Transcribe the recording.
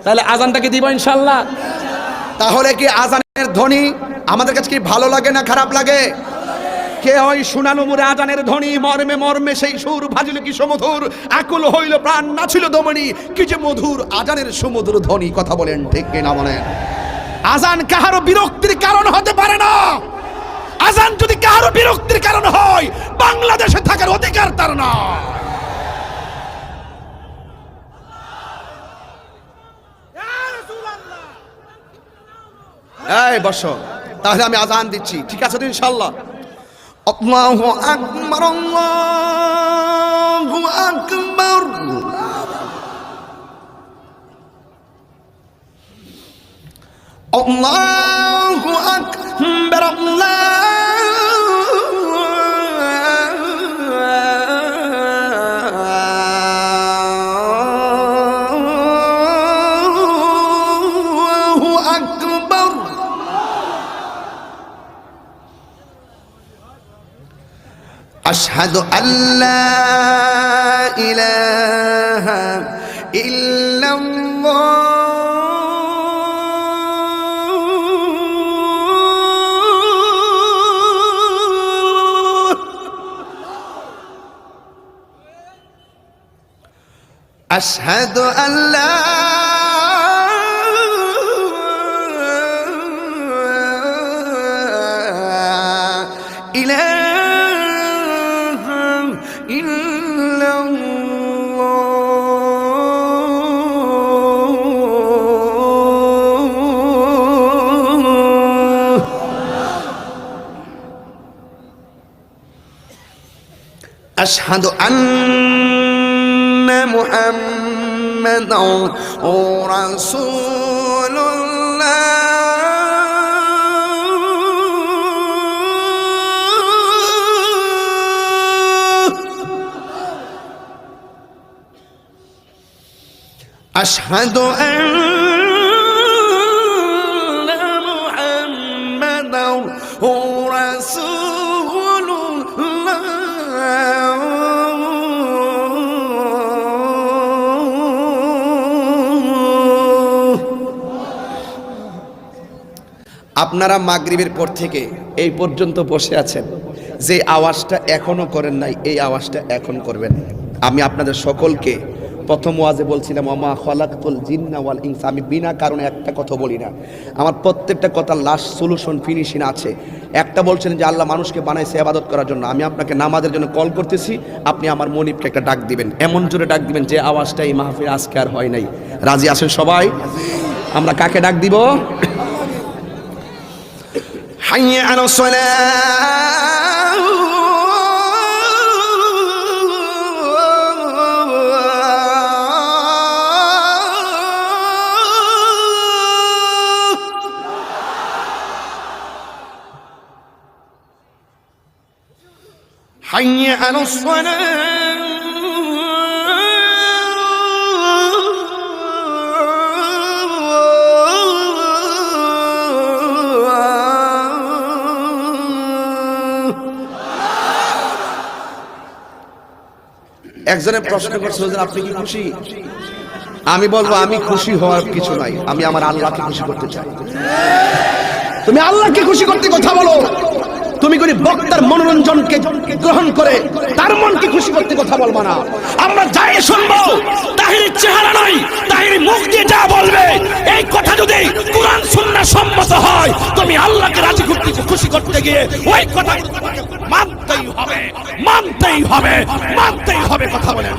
তাহলে আজানটাকে দিব ইনশাআল্লাহ। তাহলে কি আজানের ধ্বনি আমাদের কাছে কি ভালো লাগে না খারাপ লাগে? কে ওই শোনালো মুরে আজানের ধ্বনি, মর্মে মর্মে সেই সুর ভাজিল কি সমধুর, আকুল হইল প্রাণ নাছিল দমনি, কি যে মধুর আজানের সমুদ্র ধ্বনি। কথা বলেন ঠিক কিনা বলেন? আজান কাহারো বিরক্তির কারণ হতে পারে না। আজান যদি কাহারো বিরক্তির কারণ হয়, বাংলাদেশে থাকার অধিকার তার না। এই বসো, তাহলে আমি আজান দিচ্ছি, ঠিক আছে তো ইনশাআল্লাহ? আল্লাহু আকবার, আল্লাহু আকবার। আল্লাহু আকবার, আল্লাহু আকবার। আশহাদু আল্লা ইলাহা ইল্লাল্লাহ, আশহাদু আল্লা ইলাহা ইল্লাল্লাহ। আশহাদু আন্না মুহাম্মাদান রাসূলুল্লাহ, আশহাদু আন্না মুহাম্মাদান রাসূলুল্লাহ। আপনারা মাগরিবের পর থেকে এই পর্যন্ত বসে আছেন, যে আওয়াজটা এখনো করেন নাই এই আওয়াজটা এখন করবেন। আমি আপনাদের সকলকে প্রথম ওয়াজে বলছিলাম ওমা খলাকতুল জিন্না ওয়াল ইনসা, আমি বিনা কারণে একটা কথা বলি না। আমার প্রত্যেকটা কথা লাস্ট সলিউশন ফিনিশিং আছে। একটা বলছেন যে আল্লাহ মানুষকে বানাইছে ইবাদত করার জন্য, আমি আপনাকে নামাজের জন্য কল করতেছি, আপনি আমার মনিবকে একটা ডাক দিবেন, এমন জোরে ডাক দিবেন যে আওয়াজটা এই মাহফিল আজকে আর হয় নাই। রাজি আছেন সবাই? আমরা কাকে ডাক দিব? হাইয়া আলাস সালাহ, হাইয়া আলাস সালাহ। একজনের প্রশ্ন করছে হুজুর আপনি কি খুশি? আমি বলবো আমি খুশি হওয়ার কিছু নাই, আমি আমার আল্লাহকে খুশি করতে চাই। তুমি আল্লাহকে খুশি করতে কথা বলো, তুমি কোন বক্তার মনোরঞ্জনকে গ্রহণ করে তার মনকে খুশি করতে কথা বলবা না। আমরা যাই শুনবো তাহিরের চেহারা নয়, তাহিরের মুখ দিয়ে যা বলবে এই কথা যদি কুরআন সুন্নাহ সম্মত হয়, তুমি আল্লাহকে রাজি করতে খুশি করতে গিয়ে ওই কথা মানতেই হবে, মানতেই হবে, মানতেই হবে। কথা বলেন।